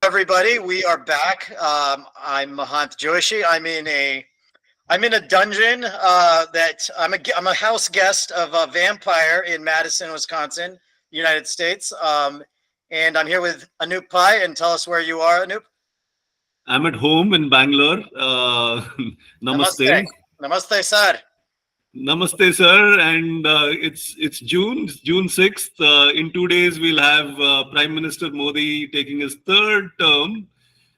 everybody. We are back. I'm Mahanth Joshi. I'm in a dungeon that I'm a house guest of a vampire in Madison, Wisconsin, United States. And I'm here with Anup Pai. And tell us where you are, Anup. I'm at home in Bangalore. Namaste. Namaste, Namaste, sir. namaste, sir. And it's June, June 6th. In 2 days, we'll have Prime Minister Modi taking his third term.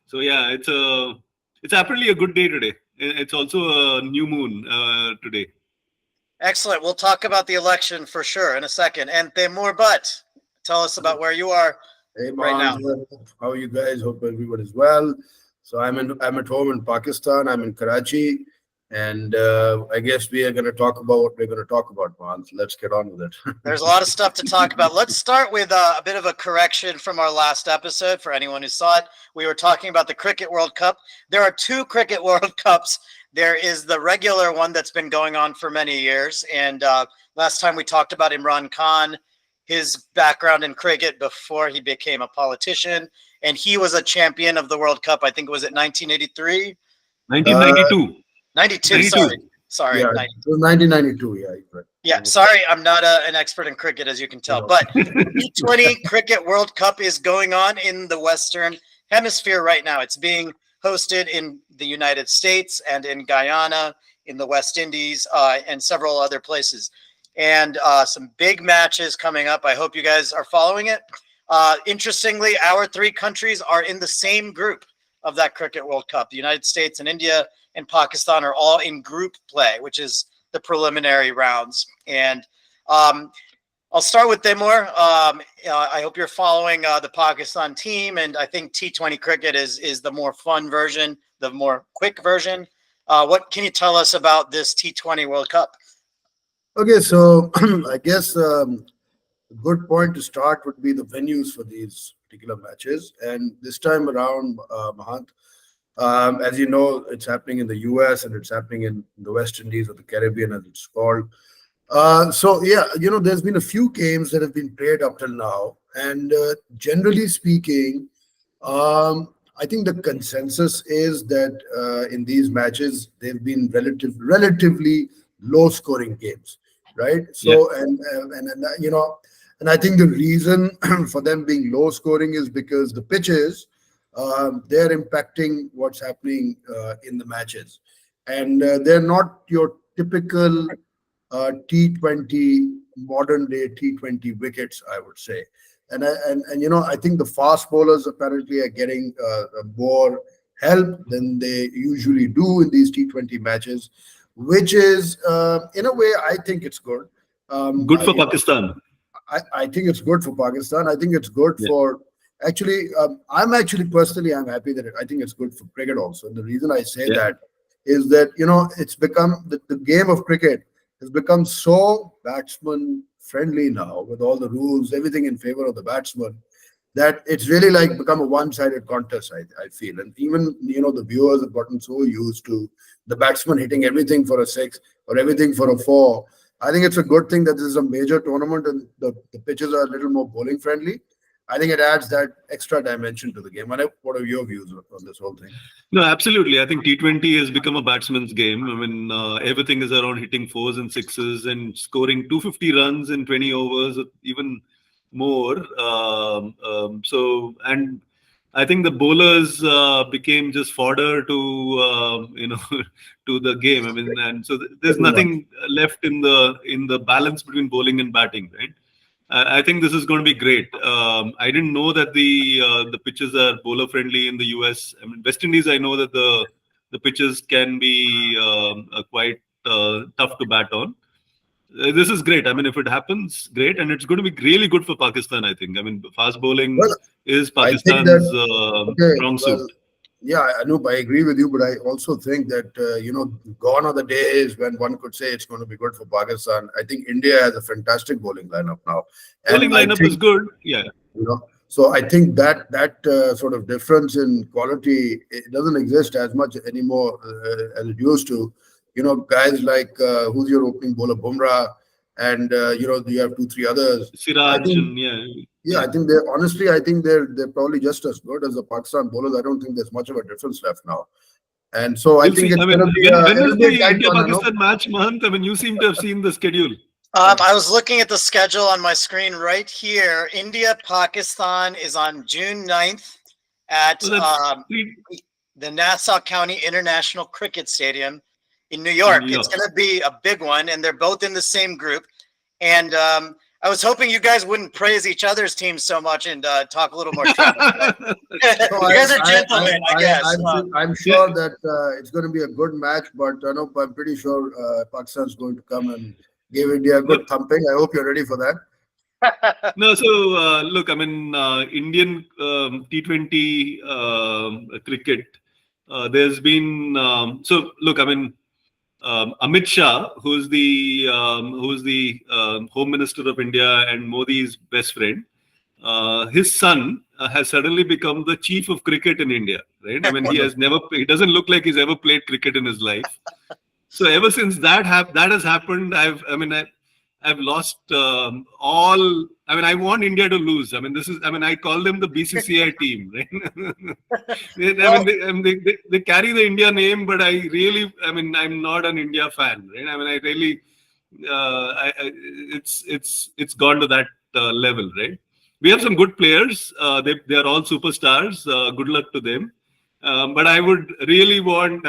So yeah, it's apparently a good day today. It's also a new moon today. Excellent. We'll talk about the election for sure in a second. And Taimur, but tell us about where you are Hey, right now. Mahanth, how are you guys? Hope everyone is well. So I'm at home in Pakistan. I'm in Karachi, and I guess we are going to talk about what we're going to talk about, Mahanth. Let's get on with it. There's a lot of stuff to talk about. Let's start with a bit of a correction from our last episode for anyone who saw it. We were talking about the Cricket World Cup. There are two Cricket World Cups. There is the regular one that's been going on for many years. And last time we talked about Imran Khan, his background in cricket before he became a politician. And he was a champion of the World Cup. I think it was at 1983? 1992. 92, 92. sorry. Yeah, 90. it was 1992. Yeah, you're right. Yeah, sorry, I'm not an expert in cricket, as you can tell. But T20 Cricket World Cup is going on in the Western Hemisphere right now. It's being hosted in the United States and in Guyana, in the West Indies, and several other places. And some big matches coming up. I hope you guys are following it. Interestingly, our three countries are in the same group of that Cricket World Cup. The United States and India and Pakistan are all in group play, which is the preliminary rounds. And I'll start with Taimur. I hope you're following the Pakistan team, and I think T20 cricket is the more fun version, the more quick version. What can you tell us about this T20 World Cup? Okay, so I guess a good point to start would be the venues for these particular matches. And this time around, Mahanth, as you know, it's happening in the US and it's happening in the West Indies or the Caribbean, as it's called. So yeah, there's been a few games that have been played up till now, and generally speaking, I think the consensus is that in these matches they've been relatively low-scoring games, right? So and I think the reason for them being low-scoring is because the pitches they're impacting what's happening in the matches, and they're not your typical T20 modern day T20 wickets, I would say. And I think the fast bowlers apparently are getting more help than they usually do in these T20 matches, which is in a way I think it's good. Good for Pakistan. I think it's good for Pakistan. I think it's good for actually. I'm happy that I think it's good for cricket also. And the reason I say that is that it's become the game of cricket has become so batsman friendly now, with all the rules, everything in favor of the batsman, that it's really like become a one-sided contest, I feel. And even the viewers have gotten so used to the batsman hitting everything for a six or everything for a four. I think it's a good thing that this is a major tournament and the pitches are a little more bowling friendly. I think it adds that extra dimension to the game. What are your views on this whole thing? No, absolutely. I think T20 has become a batsman's game. I mean, everything is around hitting fours and sixes and scoring 250 runs in 20 overs, even more. And I think the bowlers became just fodder to to the game. I mean, and so there's nothing left in the balance between bowling and batting, right? I think this is going to be great. I didn't know that the pitches are bowler friendly in the US. I mean, West Indies, I know that the pitches can be quite tough to bat on. This is great. I mean, if it happens, great, and it's going to be really good for Pakistan. I think. I mean, fast bowling is Pakistan's strong suit. Yeah, Anup, I agree with you, but I also think that gone are the days when one could say it's going to be good for Pakistan. I think India has a fantastic bowling lineup now. Bowling lineup is good. Yeah. So I think that sort of difference in quality, it doesn't exist as much anymore as it used to. Guys like who's your opening bowler, Bumrah, and you have 2, 3 others. I Siraj think, and yeah, I think they're honestly, I think they're probably just as good as the Pakistan bowlers. I don't think there's much of a difference left now, and so I We'll think see. I it's mean, going to be when it'll is be a the tight one, I know. India-Pakistan match, Mahanth? I mean, you seem to have seen the schedule. I was looking at the schedule on my screen right here. India Pakistan is on June 9th at So that's three the Nassau County International Cricket Stadium in New in York. New It's York. going to be a big one, and they're both in the same group. And I was hoping you guys wouldn't praise each other's teams so much and talk a little more trash. So You guys are gentlemen, I guess. I'm sure that it's going to be a good match, but I'm pretty sure Pakistan's going to come and give India a good Look, thumping. I hope you're ready for that. no, so look, I mean, Indian T20 cricket. There's been so look, I mean, Amit Shah, who's the Home Minister of India and Modi's best friend. His son has suddenly become the chief of cricket in India, right? I mean, he doesn't look like he's ever played cricket in his life. So ever since that has happened, I've lost all. I mean, I want India to lose. I mean, I call them the BCCI team, right? They carry the India name, but I'm not an India fan, right? I mean, I really, it's gone to that level, right? We have some good players. They are all superstars. Good luck to them. But I would really want,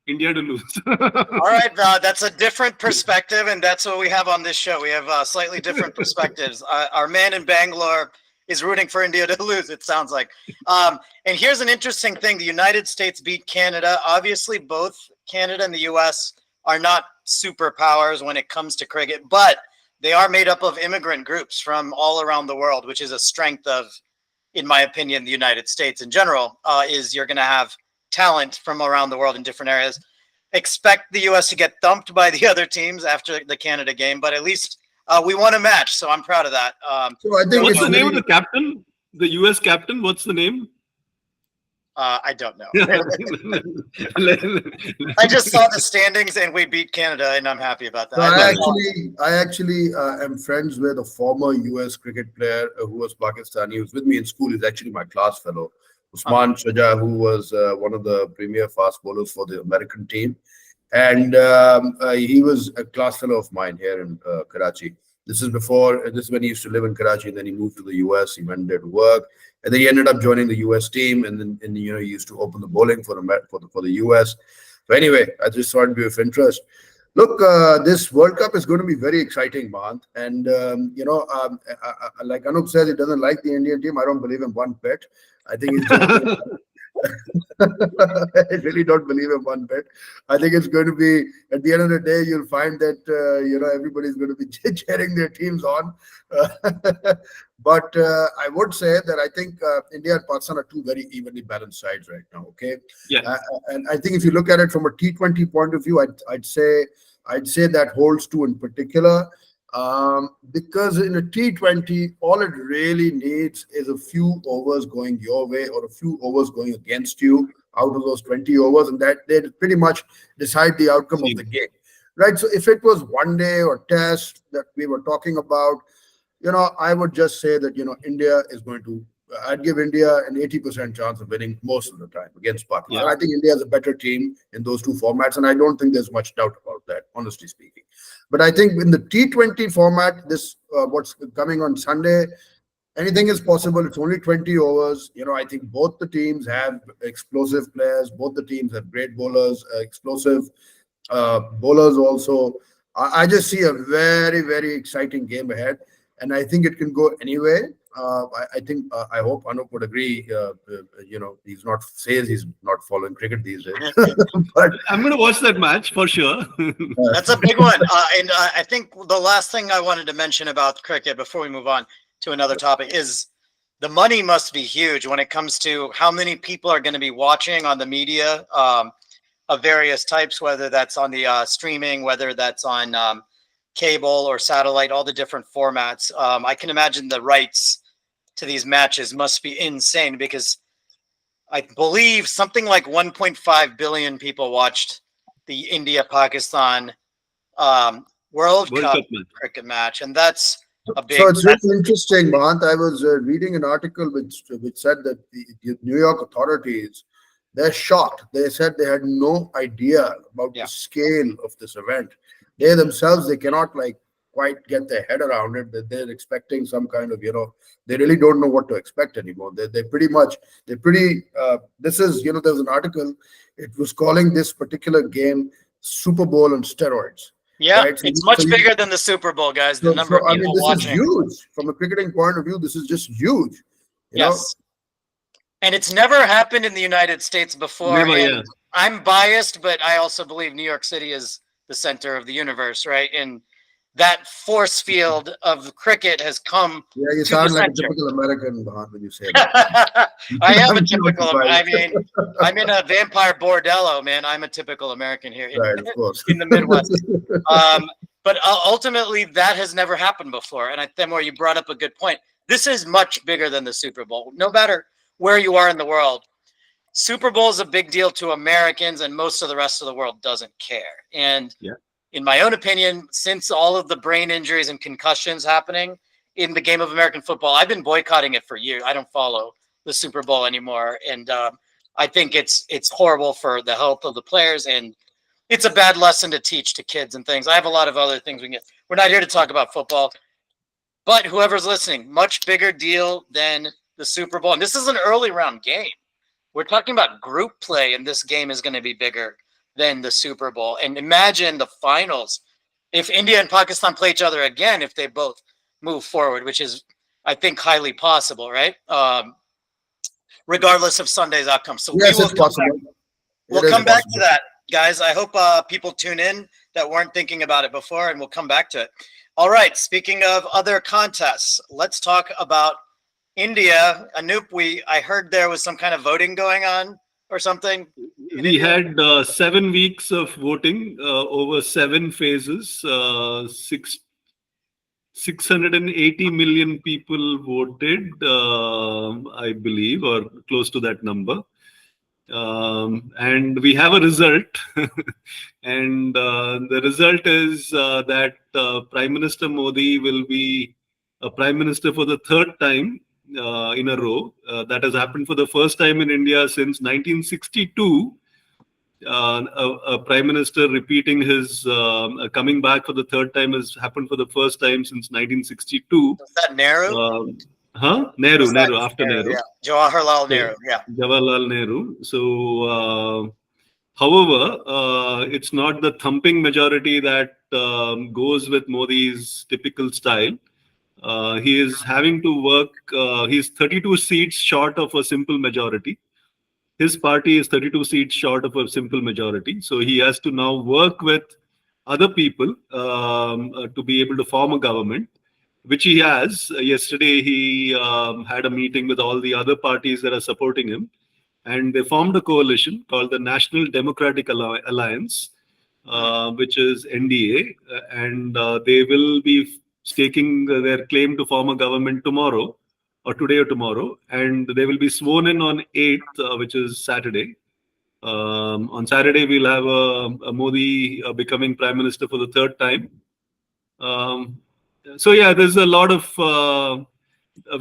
India to lose. All right, that's a different perspective, and that's what we have on this show. We have slightly different perspectives. Our man in Bangalore is rooting for India to lose, it sounds like. And here's an interesting thing. The United States beat Canada. Obviously, both Canada and the U.S. are not superpowers when it comes to cricket, but they are made up of immigrant groups from all around the world, which is a strength of, in my opinion, the United States in general, is you're going to have talent from around the world in different areas. Expect the U.S. to get thumped by the other teams after the Canada game, but at least we won a match, so I'm proud of that. So I think What's the name of the captain? The U.S. captain? What's the name? I don't know. I just saw the standings and we beat Canada, and I'm happy about that. So I actually am friends with a former U.S. cricket player who was Pakistani. He was with me in school. He's actually my class fellow, Usman Shaja, who was one of the premier fast bowlers for the American team. And he was a class fellow of mine here in Karachi. This is when he used to live in Karachi, and then he moved to the US. He went there to work, and then he ended up joining the US team, and then he used to open the bowling for the US. So anyway, I just thought it'd be of interest. Look, this World Cup is going to be very exciting, Mahanth. And like Anup says, he doesn't like the Indian team. I don't believe him one bit. I think he's just. I really don't believe him one bit. I think it's going to be, at the end of the day, you'll find that everybody's going to be cheering their teams on. But I would say that I think India and Pakistan are two very evenly balanced sides right now. Okay, Yeah. And I think if you look at it from a T20 point of view, I'd say that holds true in particular. Because in a T20, all it really needs is a few overs going your way or a few overs going against you out of those 20 overs, and that they pretty much decide the outcome of the game, right? So if it was one day or test that we were talking about, I would just say that, India is going to, I'd give India an 80% chance of winning most of the time against Pakistan. Yeah. I think India is a better team in those two formats, and I don't think there's much doubt about that, honestly speaking. But I think in the T20 format, this what's coming on Sunday, anything is possible. It's only 20 overs. I think both the teams have explosive players. Both the teams have great bowlers, explosive bowlers also. I just see a very, very exciting game ahead, and I think it can go anyway. I hope Anup would agree. He's not following cricket these days. But I'm going to watch that match for sure. That's a big one. And I think the last thing I wanted to mention about cricket before we move on to another topic is the money must be huge when it comes to how many people are going to be watching on the media of various types, whether that's on the streaming, whether that's on cable or satellite, all the different formats. I can imagine the rights to these matches must be insane, because I believe something like 1.5 billion people watched the India-Pakistan World World Cup Cup match. cricket match, and that's a big. So it's really interesting, Mahanth. I was reading an article which said that the New York authorities, they're shocked. They said they had no idea about the scale of this event. They themselves, they cannot like quite get their head around it. That they're expecting some kind of, they really don't know what to expect anymore. This is, there's an article. It was calling this particular game Super Bowl on steroids. Yeah, Right? it's much bigger than the Super Bowl, guys. The number of people this watching. is huge from a cricketing point of view. This is just huge. You know? And it's never happened in the United States before. Never, and I'm biased, but I also believe New York City is the center of the universe, right? And that force field of cricket has come. Yeah, you sound like a typical American, Mahanth, when you say that. I am a typical. I mean, I'm in a vampire bordello, man. I'm a typical American here Right, of course. in the Midwest. But ultimately, that has never happened before. And Taimur, you brought up a good point. This is much bigger than the Super Bowl. No matter where you are in the world, Super Bowl is a big deal to Americans, and most of the rest of the world doesn't care. And in my own opinion, since all of the brain injuries and concussions happening in the game of American football, I've been boycotting it for years. I don't follow the Super Bowl anymore. And I think it's horrible for the health of the players, and it's a bad lesson to teach to kids and things. I have a lot of other things we can get. We're not here to talk about football, but whoever's listening, much bigger deal than the Super Bowl. And this is an early round game. We're talking about group play, and this game is going to be bigger than the Super Bowl. And imagine the finals. If India and Pakistan play each other again, if they both move forward, which is, I think, highly possible, right? Regardless of Sunday's outcome. So yes, it's possible. We'll come back to that, guys. I hope people tune in that weren't thinking about it before, and we'll come back to it. All right. Speaking of other contests, let's talk about India. Anup, I heard there was some kind of voting going on or something. We had 7 weeks of voting over 7 phases. 680 million people voted, I believe, or close to that number. And we have a result. And the result is that Prime Minister Modi will be a Prime Minister for the 3rd time in a row. That has happened for the first time in India since 1962. A Prime Minister repeating his coming back for the 3rd time has happened for the first time since 1962. Was that Nehru? Nehru, after Nehru. Yeah. Jawaharlal Nehru, yeah. Jawaharlal Nehru. So, however, it's not the thumping majority that goes with Modi's typical style. He is having to work, he's 32 seats short of a simple majority. His party is 32 seats short of a simple majority. So he has to now work with other people to be able to form a government, which he has. Yesterday, he had a meeting with all the other parties that are supporting him. And they formed a coalition called the National Democratic Alliance, which is NDA. And they will be staking their claim to form a government tomorrow, or today or tomorrow, and they will be sworn in on 8th, which is Saturday. On Saturday, we'll have a Modi becoming Prime Minister for the 3rd time. So yeah, there's a lot of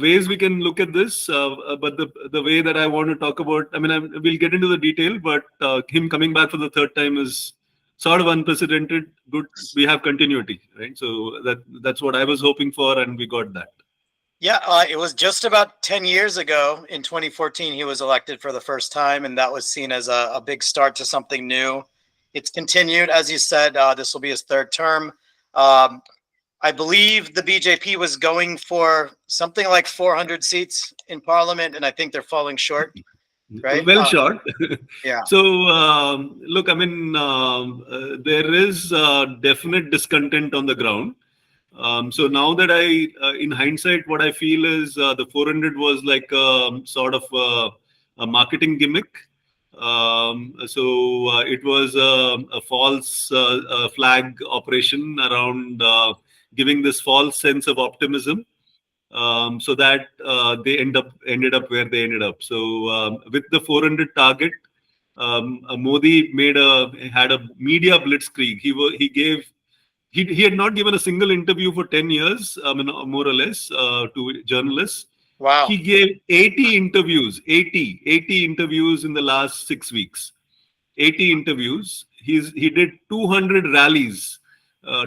ways we can look at this, but the way that I want to talk about, we'll get into the detail, but him coming back for the 3rd time is sort of unprecedented. Good, we have continuity, right? So that's what I was hoping for, and we got that. Yeah, it was just about 10 years ago in 2014 he was elected for the first time, and that was seen as a big start to something new. It's continued, as you said, this will be his 3rd term. I believe the BJP was going for something like 400 seats in parliament, and I think they're falling short, right? Well short. Yeah. So, look, there is definite discontent on the ground. So now that in hindsight, what I feel is the 400 was like sort of a marketing gimmick. So it was a false flag operation around giving this false sense of optimism, so that they ended up where they ended up. So with the 400 target, Modi had a media blitzkrieg. he had not given a single interview for 10 years, I mean, more or less, to journalists. Wow. He gave 80 interviews, 80 interviews in the last 6 weeks. 80 interviews. He did 200 rallies,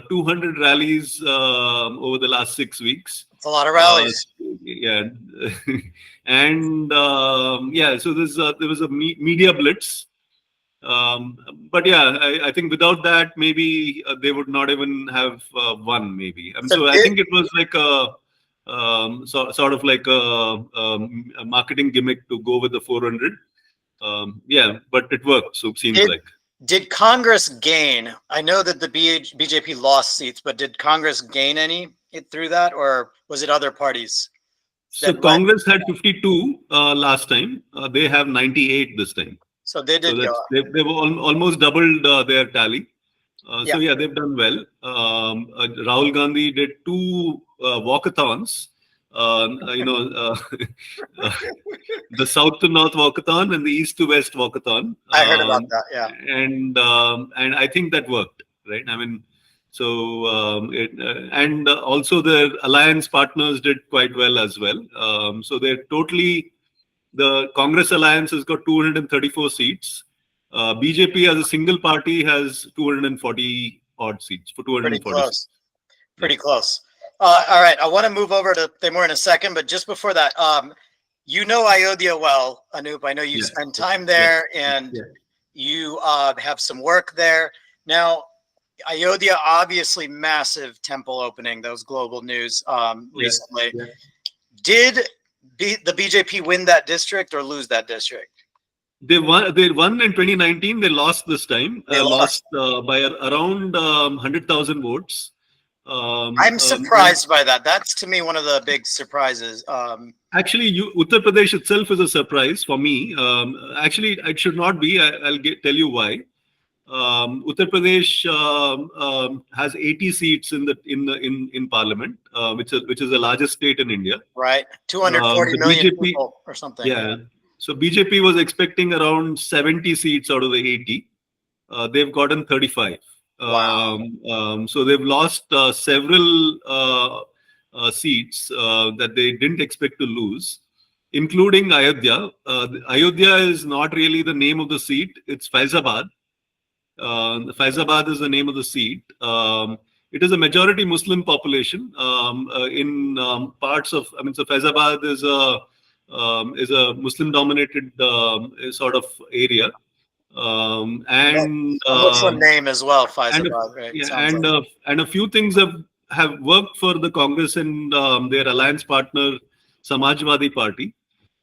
200 rallies over the last 6 weeks. It's a lot of rallies. Yeah, and yeah, so there was a media blitz. But yeah, I think without that, maybe they would not even have won. Maybe. I mean, so I think it was like sort of like a marketing gimmick to go with the 400. Yeah, but it worked. So it seems like. Did Congress gain? I know that the BJP lost seats, but did Congress gain any through that, or was it other parties? So Congress had 52 last time. They have 98 this time. So they did go up. They've almost doubled their tally. So yeah, they've done well. Rahul Gandhi did 2 walkathons. The south to north walkathon and the east to west walkathon. I heard about that. Yeah, and I think that worked, right? I mean, so and also their alliance partners did quite well as well. So they're totally, the Congress alliance has got 234 seats. BJP as a single party has 240 odd seats for 240. Pretty close. Pretty close. All right, I want to move over to Taimur in a second, but just before that, you know Ayodhya well, Anup. I know you spend time there, and you have some work there. Now, Ayodhya, obviously massive temple opening, those global news recently. Did the BJP win that district or lose that district? They won in 2019. They lost this time. They lost by around 100,000 votes. I'm surprised by that. That's, to me, one of the big surprises. Actually, Uttar Pradesh itself is a surprise for me. Actually, it should not be. I'll tell you why. Uttar Pradesh has 80 seats in Parliament, which is the largest state in India. Right, 240 million people or something. Yeah. So BJP was expecting around 70 seats out of the 80. They've gotten 35. Wow. So they've lost several seats that they didn't expect to lose, including Ayodhya. Ayodhya is not really the name of the seat. It's Faizabad. Faizabad is the name of the seat. It is a majority Muslim population in parts of. I mean, so Faizabad is a Muslim-dominated sort of area. And a Muslim name as well, Faizabad, right? Yeah, and a few things have worked for the Congress and their alliance partner Samajwadi Party.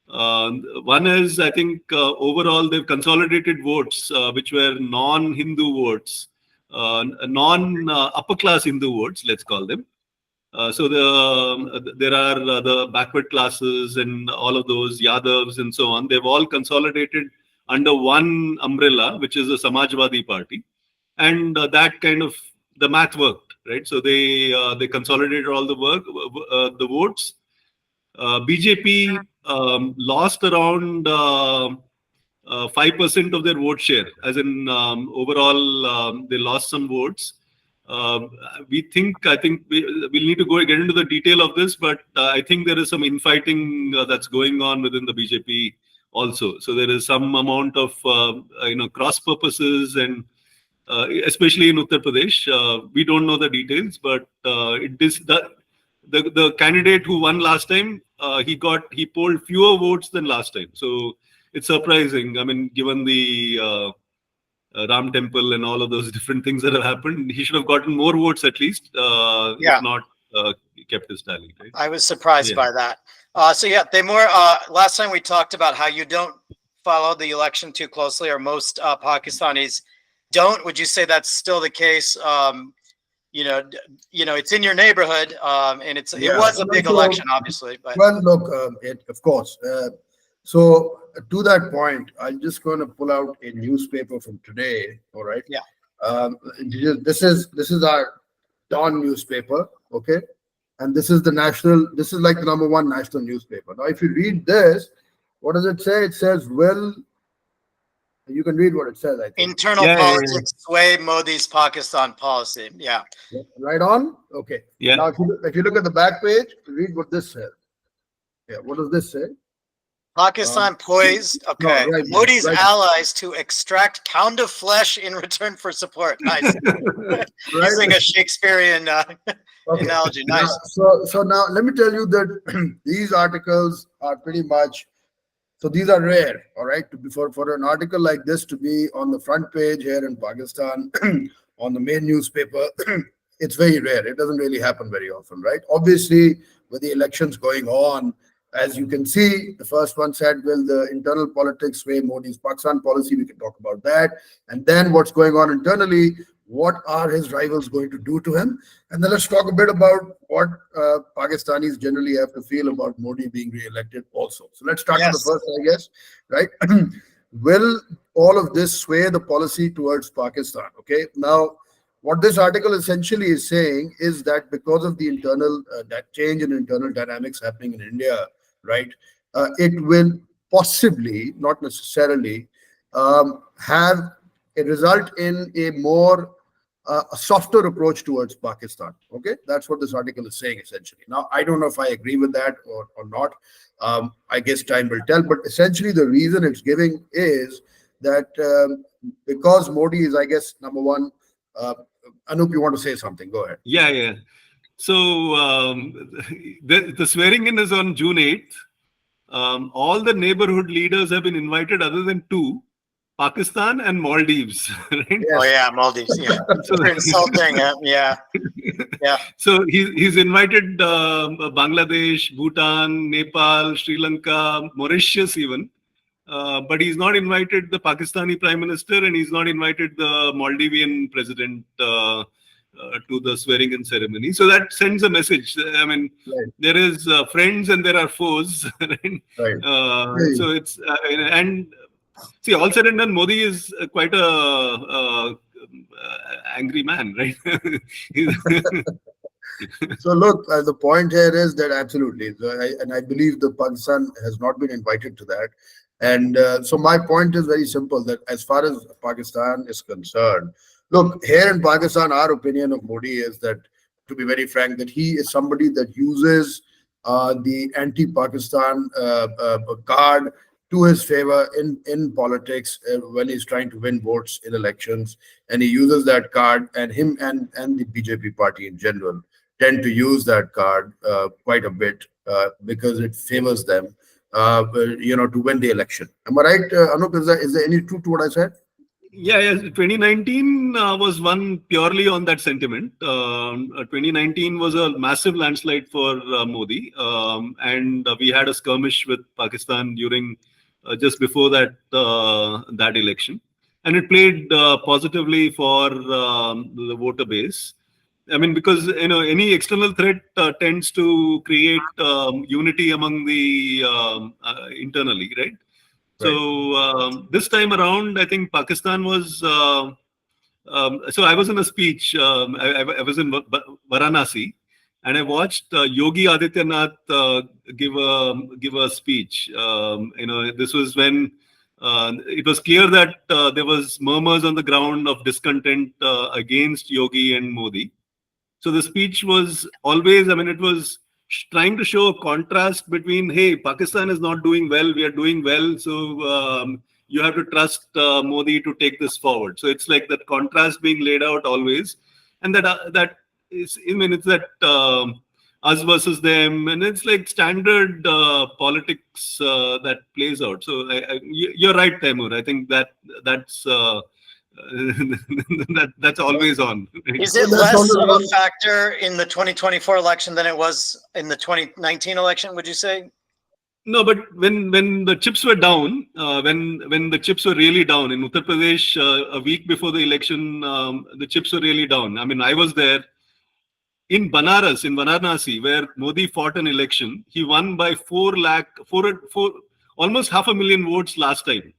One is, I think, overall they've consolidated votes which were non-Hindu votes, non-upper class Hindu votes, let's call them. So there are the backward classes and all of those Yadavs and so on. They've all consolidated under one umbrella, which is the Samajwadi Party, and that kind of the math worked, right? So they consolidated all the votes. BJP lost around 5% of their vote share, as in overall they lost some votes. I think we'll need to get into the detail of this, but I think there is some infighting that's going on within the BJP also. So there is some amount of cross purposes, and especially in Uttar Pradesh, we don't know the details, but the candidate who won last time, he polled fewer votes than last time. So it's surprising. I mean, given the Ram Temple and all of those different things that have happened, he should have gotten more votes at least, if not kept his tally. Right? I was surprised by that. So yeah, Taimur, last time we talked about how you don't follow the election too closely, or most Pakistanis don't. Would you say that's still the case? It's in your neighborhood, and it was a big election, obviously. But well, look, of course. So to that point, I'm just going to pull out a newspaper from today. All right. Yeah. This is our Dawn newspaper. Okay. And this is this is like the #1 national newspaper. Now, if you read this, what does it say? It says, well, You can read what it says, I think. Internal politics sway Modi's Pakistan policy. Yeah. Right on? Okay. Yeah. Now, if you look at the back page, read what this says. Yeah, what does this say? Pakistan poised, okay. No, right, Modi's right. allies to extract pound of flesh in return for support. Nice. Using a Shakespearean analogy. Nice. So now let me tell you that these articles are pretty much, so these are rare, all right? For an article like this to be on the front page here in Pakistan, on the main newspaper, it's very rare. It doesn't really happen very often, right? Obviously, with the elections going on, as you can see, the first one said, will the internal politics sway Modi's Pakistan policy? We can talk about that. And then what's going on internally, what are his rivals going to do to him? And then let's talk a bit about what Pakistanis generally have to feel about Modi being re-elected also. So let's start with the first, I guess, right? Will all of this sway the policy towards Pakistan? Okay, now what this article essentially is saying is that because of the internal, that change in internal dynamics happening in India, right, it will possibly, not necessarily, have a result in a more a softer approach towards Pakistan. Okay, that's what this article is saying essentially. Now, I don't know if I agree with that or not. I guess time will tell. But essentially, the reason it's giving is that because Modi is, I guess, number one. Anup, you want to say something? Go ahead. Yeah. So the swearing in is on June 8th. All the neighborhood leaders have been invited, other than two. Pakistan and Maldives, right? Yes. Oh yeah, Maldives. Yeah, So, insulting. Yeah. So he's invited Bangladesh, Bhutan, Nepal, Sri Lanka, Mauritius even, but he's not invited the Pakistani Prime Minister, and he's not invited the Maldivian President to the swearing-in ceremony. So that sends a message. I mean, there is friends and there are foes, right? So it's and. See, all said and done, Modi is quite a angry man, right? So look, the point here is that absolutely, and I believe the Pakistan has not been invited to that. And so my point is very simple, that as far as Pakistan is concerned, look, here in Pakistan, our opinion of Modi is that, to be very frank, that he is somebody that uses the anti-Pakistan card to his favor in politics when he's trying to win votes in elections, and he uses that card, and him and the BJP party in general tend to use that card quite a bit because it favors them, to win the election. Am I right, Anup? Is there any truth to what I said? Yeah. 2019 was one purely on that sentiment. 2019 was a massive landslide for Modi, and we had a skirmish with Pakistan during just before that that election, and it played positively for the voter base. I mean, because any external threat tends to create unity among the internally, right? So this time around, I think Pakistan was. So I was in a speech. I was in Varanasi, and I watched Yogi Adityanath give a speech. This was when it was clear that there was murmurs on the ground of discontent against Yogi and Modi. So the speech was always, it was trying to show a contrast between, hey, Pakistan is not doing well, we are doing well, so you have to trust Modi to take this forward. So it's like that contrast being laid out always, and that is, it's that us versus them, and it's like standard politics that plays out. So you're right, Taimur. I think that's. That's always on. Is it less of a factor in the 2024 election than it was in the 2019 election, would you say? No, but when the chips were down, when the chips were really down in Uttar Pradesh a week before the election, the chips were really down. I was there in Banaras, in Varanasi, where Modi fought an election. He won by 4 almost 500,000 votes last time.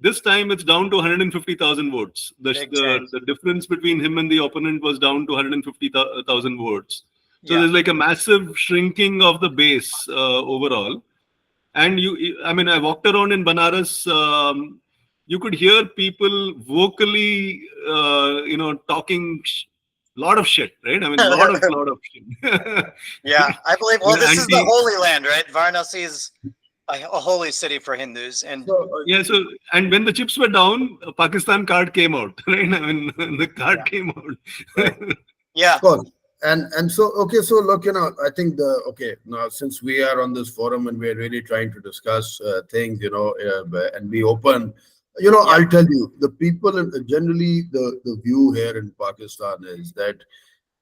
This time it's down to 150,000 votes. The difference between him and the opponent was down to 150,000 votes. So there's like a massive shrinking of the base overall. And I walked around in Banaras. you could hear people vocally, talking lot of shit, right? I mean, lot of shit. Yeah, I believe. Well, You know, this is the anti, Holy Land, right? Varanasi is a holy city for Hindus, and So, yeah. So, and when the chips were down, Pakistan card came out, right? I mean, the card Yeah. came out. right. yeah, Of course. And so, okay, so look, I think now since we are on this forum and we're really trying to discuss things, and be open, I'll tell you, the people, generally, the view here in Pakistan is that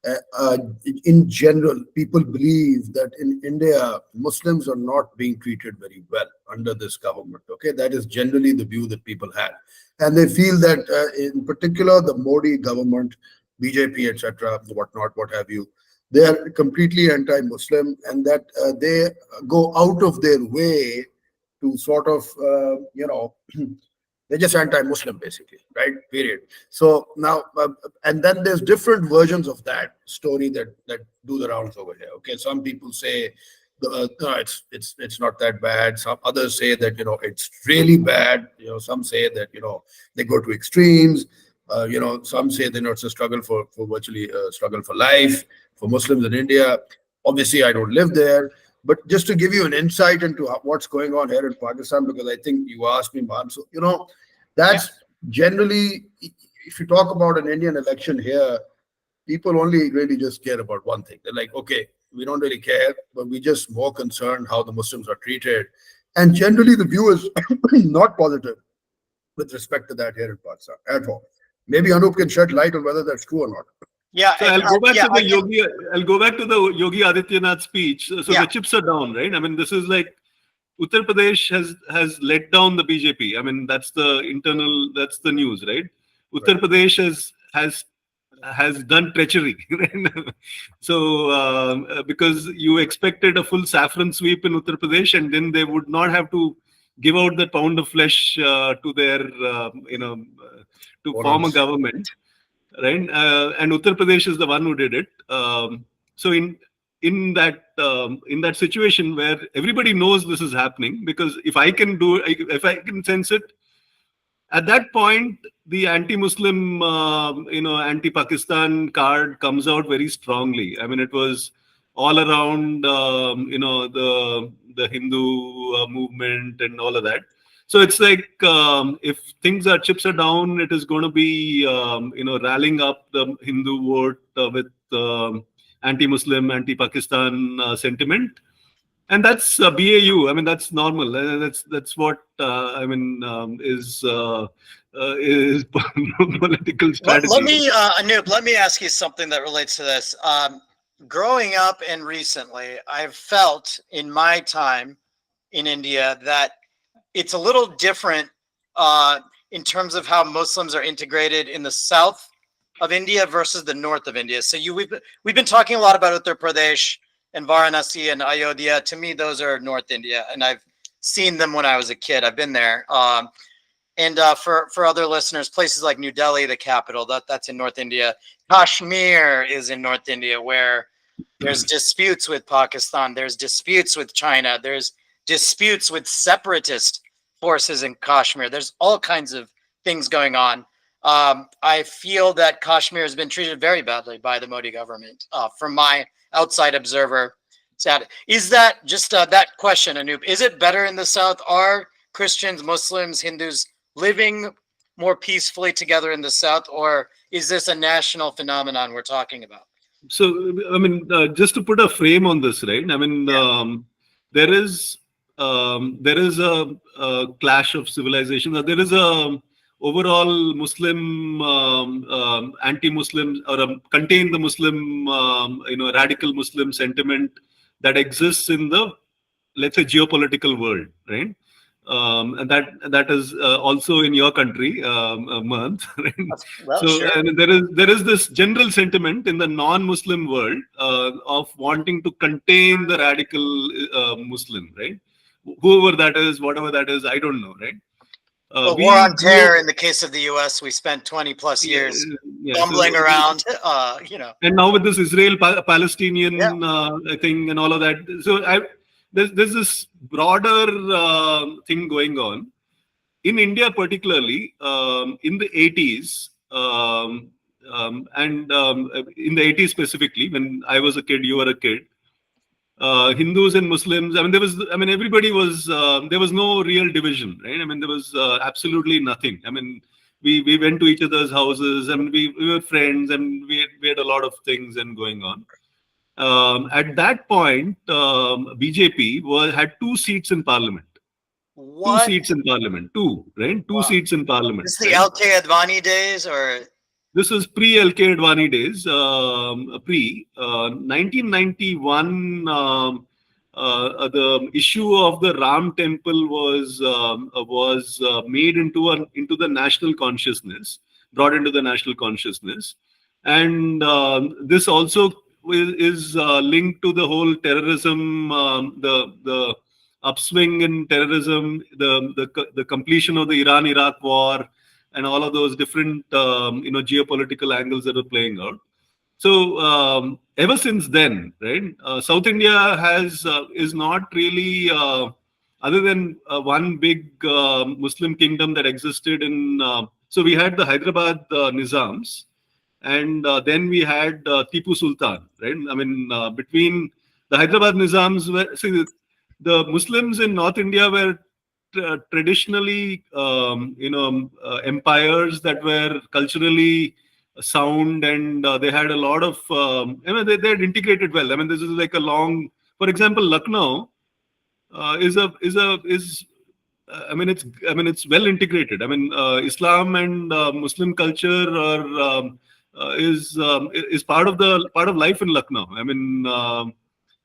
uh, uh, in general, people believe that in India, Muslims are not being treated very well under this government. Okay, that is generally the view that people have, and they feel that, in particular, the Modi government, BJP, etc., whatnot, what have you, they are completely anti-Muslim, and that they go out of their way to sort of, they're just anti-Muslim, basically, right? Period. So now, and then there's different versions of that story that do the rounds over here. Okay, some people say, no, it's not that bad. Some others say that it's really bad. Some say that they go to extremes. Some say it's a struggle for virtually a struggle for life for Muslims in India. Obviously, I don't live there. But just to give you an insight into what's going on here in Pakistan, because I think you asked me, man, so that's generally, if you talk about an Indian election here, people only really just care about one thing. They're like, okay, we don't really care, but we're just more concerned how the Muslims are treated. And generally, the view is not positive with respect to that here in Pakistan at all. Maybe Anup can shed light on whether that's true or not. yeah. So I'll go back yeah, to the Yogi. I'll go back to the Yogi Adityanath speech. So Yeah. the chips are down, right? I mean, this is like Uttar Pradesh has let down the BJP. I mean, that's the news, right? Uttar Pradesh has done treachery. Right? So because you expected a full saffron sweep in Uttar Pradesh, and then they would not have to give out the pound of flesh to their to form a government, right? And Uttar Pradesh is the one who did it. So in that situation where everybody knows this is happening, because if I can sense it, at that point the anti-Muslim, anti-Pakistan card comes out very strongly. I mean, it was all around, the Hindu movement and all of that. So it's like, if chips are down, it is going to be, rallying up the Hindu vote with anti-Muslim, anti-Pakistan sentiment, and that's BAU. I mean, that's normal. That's what is political strategy. let me, Anup, let me ask you something that relates to this. Growing up and recently, I've felt in my time in India that it's a little different in terms of how Muslims are integrated in the south of India versus the north of India. So we've been talking a lot about Uttar Pradesh and Varanasi and Ayodhya. To me, those are North India, and I've seen them when I was a kid. I've been there. And for other listeners, places like New Delhi, the capital, that's in North India. Kashmir is in North India, where there's disputes with Pakistan, there's disputes with China, there's disputes with separatist forces in Kashmir. There's all kinds of things going on. I feel that Kashmir has been treated very badly by the Modi government. From my outside observer, sad. Is that just that question, Anup? Is it better in the south? Are Christians, Muslims, Hindus living more peacefully together in the south, or is this a national phenomenon we're talking about? So, I mean, just to put a frame on this, right? I mean, there is a clash of civilization. There is a overall Muslim, anti-Muslim, or contain the Muslim, radical Muslim sentiment that exists in the, let's say, geopolitical world, right? And that is also in your country, Mahanth. Right? Well, So, sure. and there is this general sentiment in the non-Muslim world of wanting to contain the radical Muslim, right? Whoever that is, whatever that is, I don't know, right? War on terror. In the case of the U.S., we spent 20 plus years bumbling around. And now with this Israel-Palestinian thing and all of that, so there's this broader thing going on. in India particularly, in the 80s, in the 80s specifically, when I was a kid, you were a kid, Hindus and Muslims, everybody was, there was no real division, right? I mean, there was absolutely nothing. I mean, we went to each other's houses, and we were friends, and we had a lot of things and going on. At that point, BJP had 2 seats in parliament. Two What? seats in parliament. Two, right? Two Wow. seats in parliament. This is the Right? LK Advani days, or This was pre-LK Advani days, 1991. The issue of the Ram temple was made into the national consciousness, brought into the national consciousness, and this also is linked to the whole terrorism, the upswing in terrorism, the completion of the Iran-Iraq war, and all of those different geopolitical angles that are playing out. So ever since then, right, South India is not really other than one big Muslim kingdom that existed in. So we had the Hyderabad Nizams, and then we had Tipu Sultan, right? I mean, between the Hyderabad Nizams, the Muslims in North India were traditionally, empires that were culturally sound, and they had a lot of, they had integrated well. I mean, this is like a long, for example, Lucknow it's well integrated. I mean, Islam and Muslim culture is part of life in Lucknow. I mean,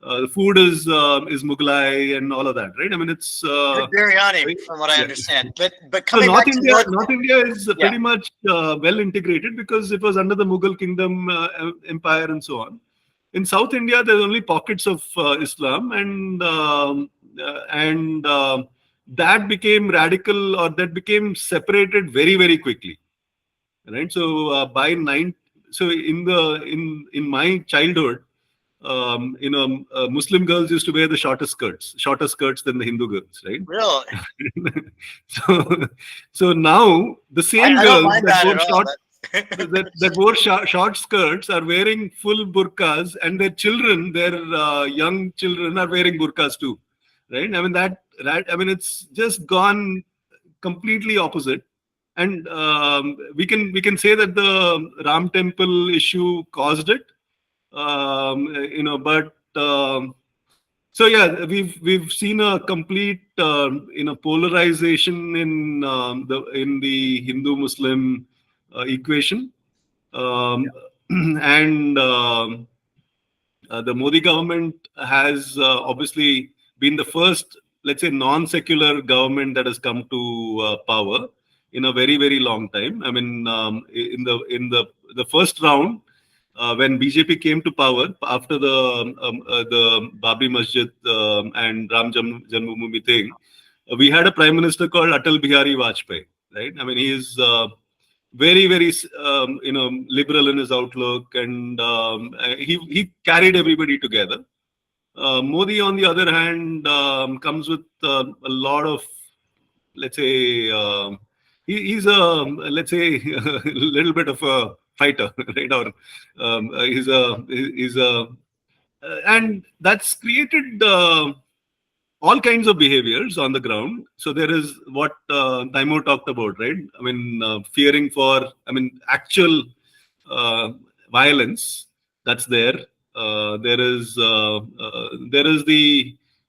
the food is Mughlai and all of that, right? I mean, it's biryani, right? from what I Yeah. understand. But So coming North back to India, North India is Yeah. pretty much well integrated because it was under the Mughal kingdom empire and so on. In South India, there's only pockets of Islam, and that became radical, or that became separated very, very quickly, right? So in my childhood, Muslim girls used to wear the shorter skirts than the Hindu girls, right? Really, So now the same I don't girls mind that at all. that wore short skirts are wearing full burqas, and their young children are wearing burqas too, right? I mean, it's just gone completely opposite. And we can say that the Ram temple issue caused it, but so yeah, we've seen a complete polarization in the Hindu-Muslim equation, and the Modi government has obviously been the first, let's say, non-secular government that has come to power in a very, very long time. I mean, in the first round, when BJP came to power after the Babri Masjid and Ram Janmabhoomi thing, we had a prime minister called Atal Bihari Vajpayee, right? I mean, he is very, very liberal in his outlook, and he carried everybody together. Modi, on the other hand, comes with a lot of, let's say, he's a, let's say, a little bit of a fighter, right? Or he's a, and that's created all kinds of behaviors on the ground. So there is what Taimur talked about, right? I mean, fearing for, actual violence that's there. There is the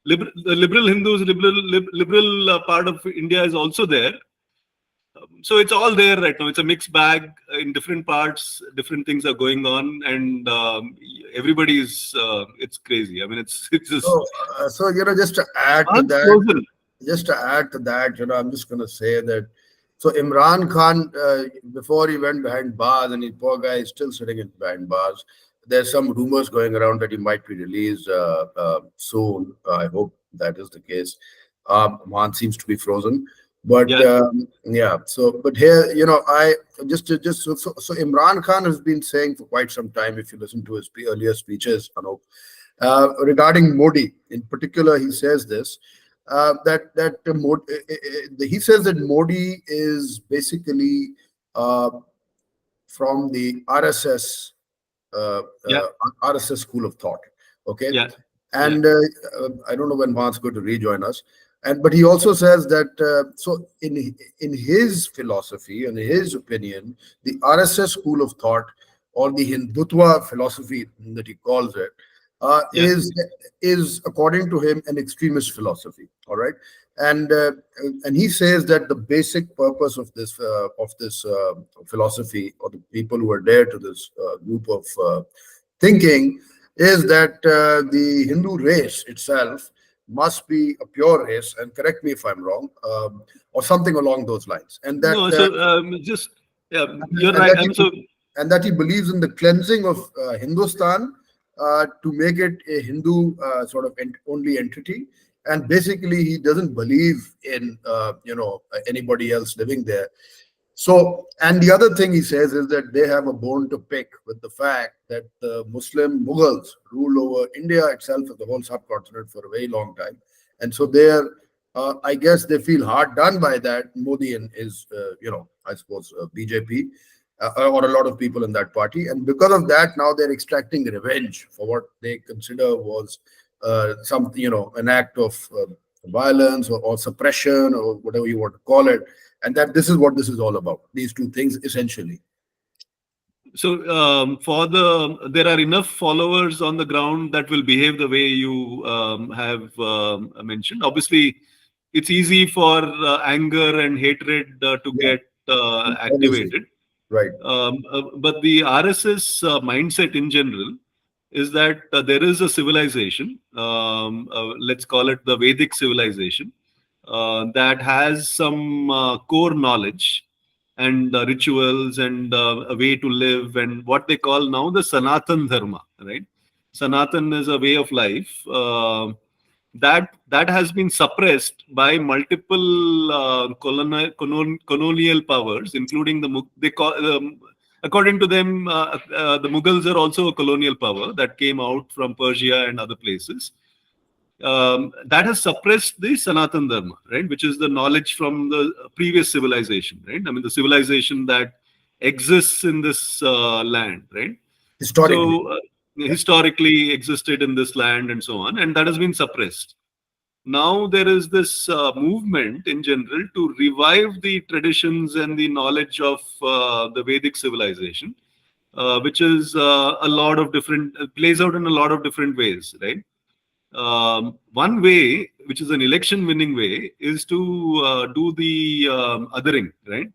liberal Hindus, liberal part of India is also there. So it's all there right now. It's a mixed bag in different parts. Different things are going on, and everybody's. It's crazy. I mean, it's just. So just to add to that, I'm just going to say that. So Imran Khan, before he went behind bars, and his poor guy is still sitting behind bars. There's some rumors going around that he might be released soon. I hope that is the case. Mahanth seems to be frozen. But yeah. So, but here, I so Imran Khan has been saying for quite some time, if you listen to his earlier speeches, Anup, regarding Modi in particular, he says this, he says that Modi is basically uh, from the Yeah, RSS school of thought. Okay, yeah, yeah. and I don't know when Mahanth's going to rejoin us. And but he also says that so in his philosophy and his opinion, the RSS school of thought, or the Hindutva philosophy that he calls it, Yeah. is according to him an extremist philosophy. All right, and he says that the basic purpose of this philosophy, or the people who are there to this group of thinking, is that the Hindu race itself must be a pure race, and correct me if I'm wrong, or something along those lines, No, so just yeah, you're and right. that I he mean, so and that he believes in the cleansing of Hindustan to make it a Hindu sort of only entity. And basically, he doesn't believe in anybody else living there. So, and the other thing he says is that they have a bone to pick with the fact that the Muslim Mughals ruled over India itself and the whole subcontinent for a very long time. And so they're, I guess they feel hard done by that. Modi and his, I suppose, BJP, or a lot of people in that party. And because of that, now they're extracting revenge for what they consider was an act of violence, or suppression, or whatever you want to call it, and that this is what this is all about. These two things essentially. so for there are enough followers on the ground that will behave the way you have mentioned. Obviously, it's easy for anger and hatred to Yeah, get obviously, activated. right. But the RSS mindset in general is that there is a civilization, let's call it the Vedic civilization, that has some core knowledge and rituals and a way to live, and what they call now the Sanatan Dharma, right? Sanatan is a way of life that has been suppressed by multiple colonial powers, including they call according to them, the Mughals are also a colonial power that came out from Persia and other places. That has suppressed the Sanatan Dharma, right, which is the knowledge from the previous civilization, right? I mean, the civilization that exists in this land, right? Historically. So, Yeah. historically existed in this land and so on, and that has been suppressed. Now there is this movement in general to revive the traditions and the knowledge of the Vedic civilization, which is a lot of different plays out in a lot of different ways, right? One way, which is an election winning way, is to do the othering, right?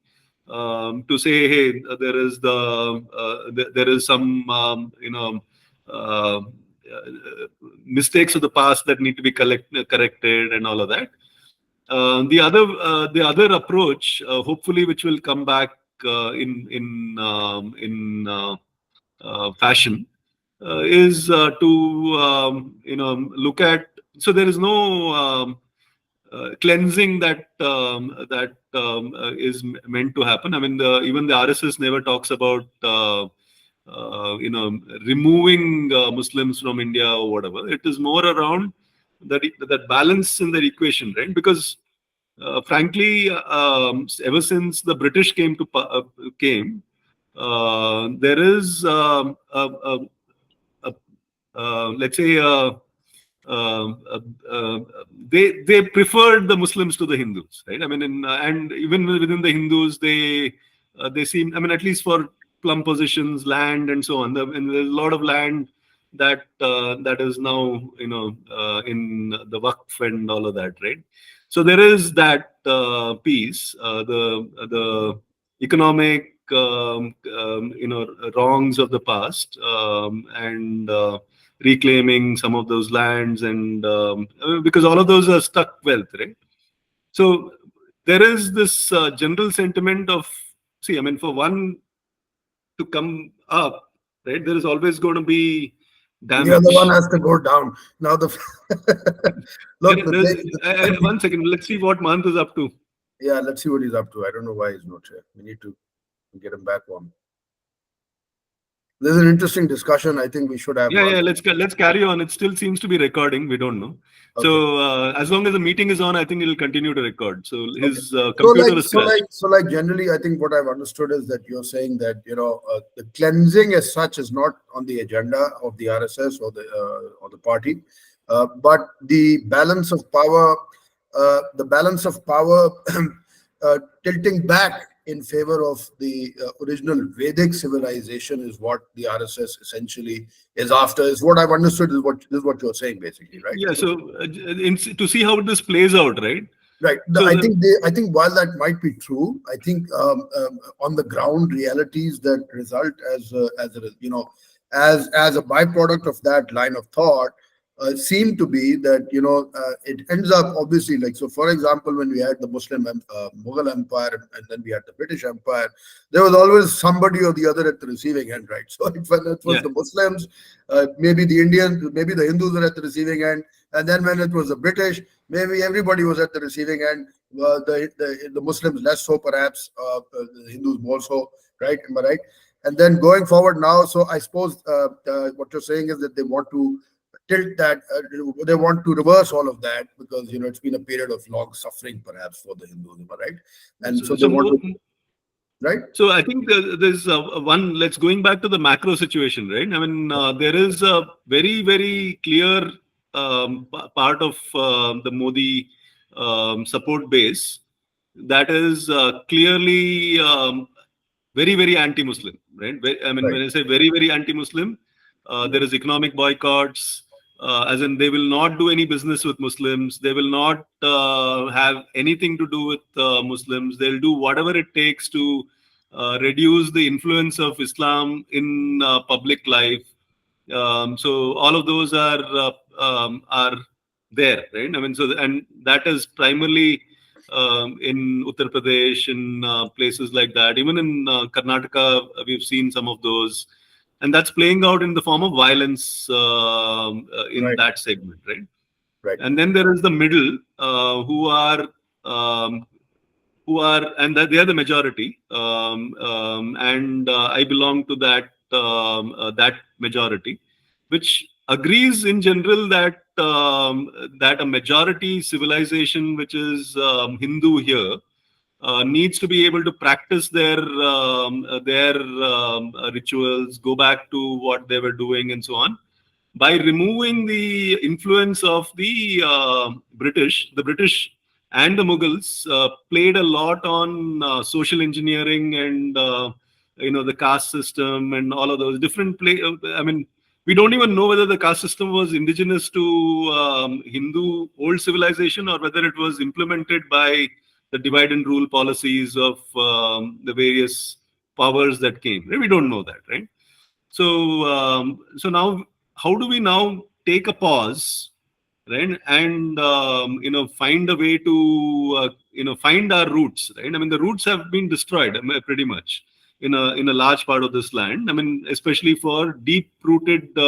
To say, hey, there is some uh, mistakes of the past that need to be corrected and all of that. The other approach, hopefully, which will come back in fashion, is to look at. So there is no cleansing that is meant to happen. I mean, even the RSS never talks about removing Muslims from India or whatever. It is more around that balance in the equation, right? Because frankly, ever since the British came, there is a let's say uh, uh, they preferred the Muslims to the Hindus, right? I mean, and even within the Hindus, they seem. I mean, at least for plum positions, land, and so on. And there's a lot of land that is now in the Waqf and all of that, right? So there is that piece, the economic wrongs of the past, and reclaiming some of those lands, and because all of those are stuck wealth, right? So there is this general sentiment of, see, I mean, for one to come up, right, there is always going to be The other one damage. has to go down. Now the look, One second, let's see what Mahanth is up to. yeah, let's see what he's up to. I don't know why he's not here. We need to get him back on. This is an interesting discussion. I think we should have. Yeah. Let's carry on. It still seems to be recording. We don't know. Okay. So as long as the meeting is on, I think it'll continue to record. So his So computer like, is crashed. generally, I think what I've understood is that you're saying that the cleansing as such is not on the agenda of the RSS or the party, but the balance of power, tilting back in favor of the original Vedic civilization is what the RSS essentially is after. Is what I've understood. Is what you're saying basically, right? Yeah. So to see how this plays out, right? Right. So I think while that might be true, I think on the ground realities that result as a byproduct of that line of thought seem to be that it ends up obviously like, so for example, when we had the Mughal Empire and then we had the British Empire, there was always somebody or the other at the receiving end, right? So when it was the Muslims, maybe the Indians, maybe the Hindus were at the receiving end, and then when it was the British, maybe everybody was at the receiving end. The Muslims less so, perhaps. The Hindus more so, right? Am I right? And then going forward now, so I suppose what you're saying is that they want to tilt that. They want to reverse all of that because it's been a period of long suffering, perhaps, for the Hindus. Am I right? And so they want to. Right. So I think there's one. Let's going back to the macro situation, right? I mean, there is a very, very clear part of the Modi support base that is clearly very, very anti-Muslim, right? I mean, when I say very, very anti-Muslim, there is economic boycotts, as in they will not do any business with Muslims. They will not have anything to do with Muslims. They'll do whatever it takes to reduce the influence of Islam in public life. So all of those are there, right? I mean, and that is primarily in Uttar Pradesh, in places like that. Even in Karnataka, we've seen some of those, and that's playing out in the form of violence in that segment, right? Right. And then there is the middle, who are, and they are the majority, and I belong to that majority, which agrees in general that that a majority civilization, which is Hindu here, needs to be able to practice their rituals, go back to what they were doing, and so on. By removing the influence of the British, and the Mughals played a lot on social engineering and the caste system and all of those different I mean, we don't even know whether the caste system was indigenous to Hindu old civilization or whether it was implemented by the divide and rule policies of the various powers that came. We don't know that, right? So now, how do we now take a pause, right, and find a way to find our roots, right? I mean, the roots have been destroyed pretty much in a large part of this land. I mean, especially for deep-rooted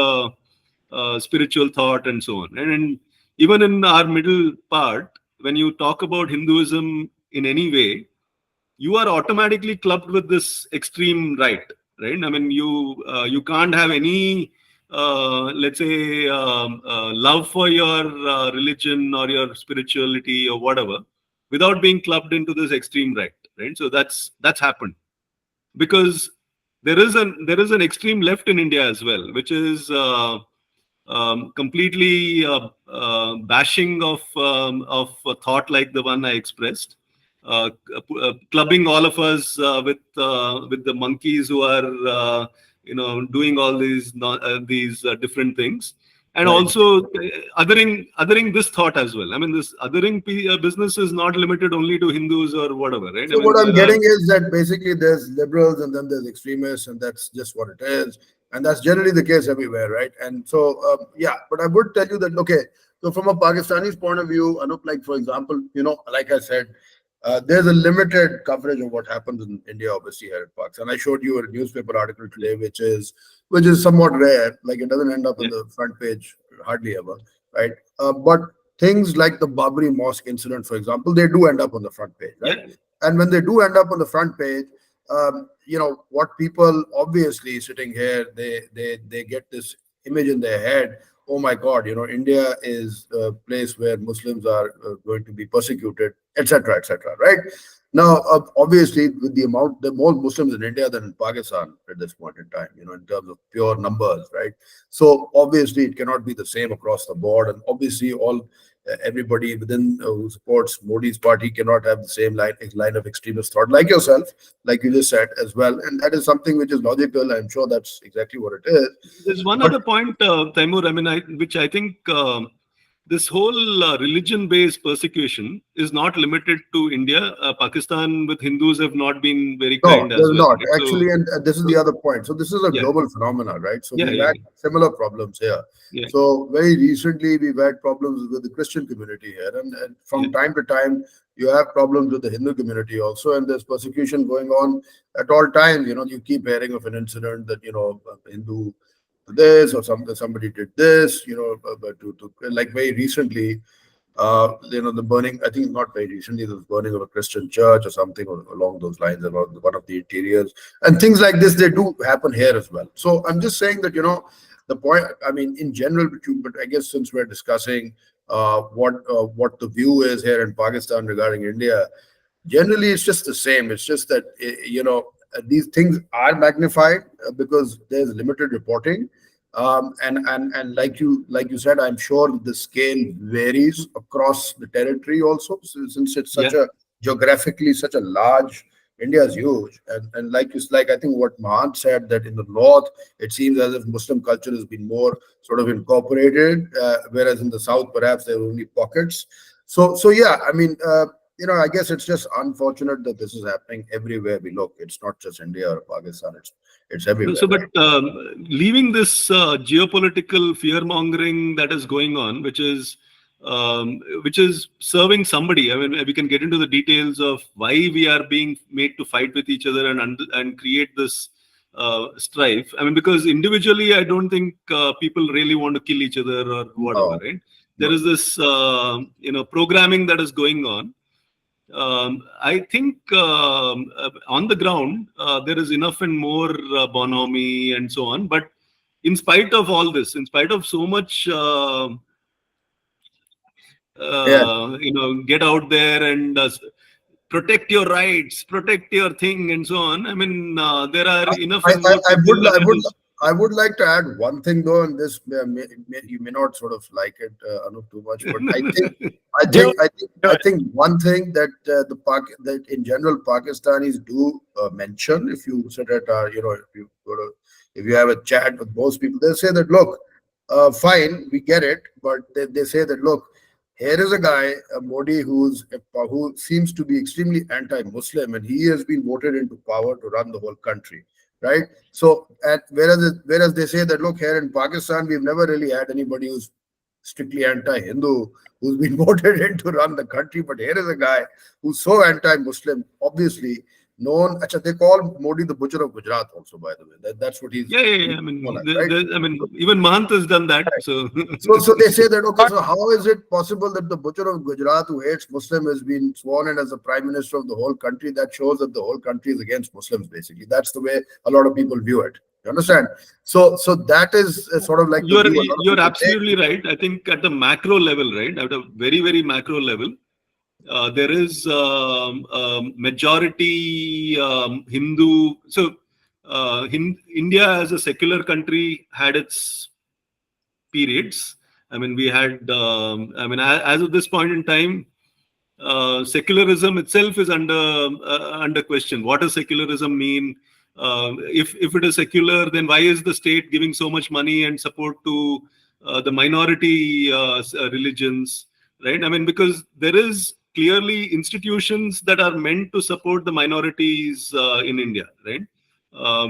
spiritual thought and so on. And even in our middle part, when you talk about Hinduism in any way, you are automatically clubbed with this extreme right? I mean, you can't have any let's say love for your religion or your spirituality or whatever without being clubbed into this extreme right? So that's happened because there is an extreme left in India as well, which is completely bashing of a thought like the one I expressed, clubbing all of us with the monkeys who are doing all these different things, and also othering this thought as well. I mean, this othering business is not limited only to Hindus or whatever, right? So what I'm getting is that basically there's liberals and then there's extremists, and that's just what it is. And that's generally the case everywhere, right? And so, but I would tell you that, okay, so from a Pakistani's point of view, Anup, like, for example, like I said, there's a limited coverage of what happens in India, obviously, here at Pakistan. And I showed you a newspaper article today, which is somewhat rare. Like, it doesn't end up on the front page hardly ever, right? But things like the Babri Mosque incident, for example, they do end up on the front page, right? And when they do end up on the front page, what people obviously sitting here, they get this image in their head. Oh my God, India is a place where Muslims are going to be persecuted, etc., etc. Right? Now, obviously, with the more Muslims in India than in Pakistan at this point in time, in terms of pure numbers, right? So obviously, it cannot be the same across the board, and obviously, everybody within who supports Modi's party cannot have the same line of extremist thought like yourself, like you just said as well, and that is something which is logical. I'm sure that's exactly what it is. There's one But other point, Taimur, which I think this whole religion-based persecution is not limited to India. Pakistan with Hindus have not been very no, kind as there's well. not Right? actually, and this is So the other point. So this is a yeah, global phenomena, right? So yeah, we've yeah, had similar problems here. yeah, So very recently, we've had problems with the Christian community here, and yeah, from time to time, you have problems with the Hindu community also, and there's persecution going on at all times. You keep hearing of an incident that a Hindu this or somebody did this. But like very recently, the burning, I think not very recently, the burning of a Christian church or something along those lines about one of the interiors. And things like this, they do happen here as well. So I'm just saying that, the point, I mean, in general, but I guess since we're discussing what the view is here in Pakistan regarding India, generally it's just the same. It's just that, these things are magnified because there's limited reporting. And like you said, I'm sure the scale varies across the territory also, since it's yeah. such a geographically such a large. India is huge, and like I think what Mahanth said, that in the north it seems as if Muslim culture has been more sort of incorporated, whereas in the south perhaps there are only pockets. So yeah, I mean, I guess it's just unfortunate that this is happening everywhere we look. It's not just India or Pakistan. It's everywhere. So, but leaving this geopolitical fear mongering that is going on, which is serving somebody. I mean, we can get into the details of why we are being made to fight with each other and create this strife. I mean, because individually, I don't think people really want to kill each other or whatever, No, right? There no. is this, programming that is going on. I think on the ground there is enough and more bonhomie and so on. But in spite of all this, in spite of so much, Yeah, get out there and protect your rights, protect your thing, and so on. I mean, there are enough I, and I, more I people would I would abuse. I would like to add one thing though, and this you may not sort of like it, Anup, too much, but Do I it. think one thing that that in general Pakistanis do mention, if you sit at if you have a chat with most people, they say that look, fine, we get it, but they say that look, here is a guy, Modi, who seems to be extremely anti-Muslim, and he has been voted into power to run the whole country, right? So, whereas they say that look, here in Pakistan, we've never really had anybody who's strictly anti-Hindu who's been voted in to run the country, but here is a guy who's so anti-Muslim, obviously known. Achha, they call Modi the butcher of Gujarat, also, by the way. That's what he's Yeah, yeah, yeah. known I mean, as, right? even Mahanth has done that. So So they say that, okay, so how is it possible that the butcher of Gujarat who hates Muslim has been sworn in as the prime minister of the whole country? That shows that the whole country is against Muslims, basically. That's the way a lot of people view it. You understand? So that is sort of like the view a lot of you're people take. absolutely right. I think at the macro level, right, at a very, very macro level, there is majority Hindu. So India as a secular country had its periods. I mean, we had. As of this point in time, secularism itself is under question. What does secularism mean? If it is secular, then why is the state giving so much money and support to the minority religions, right? I mean, because there is clearly institutions that are meant to support the minorities in India, right?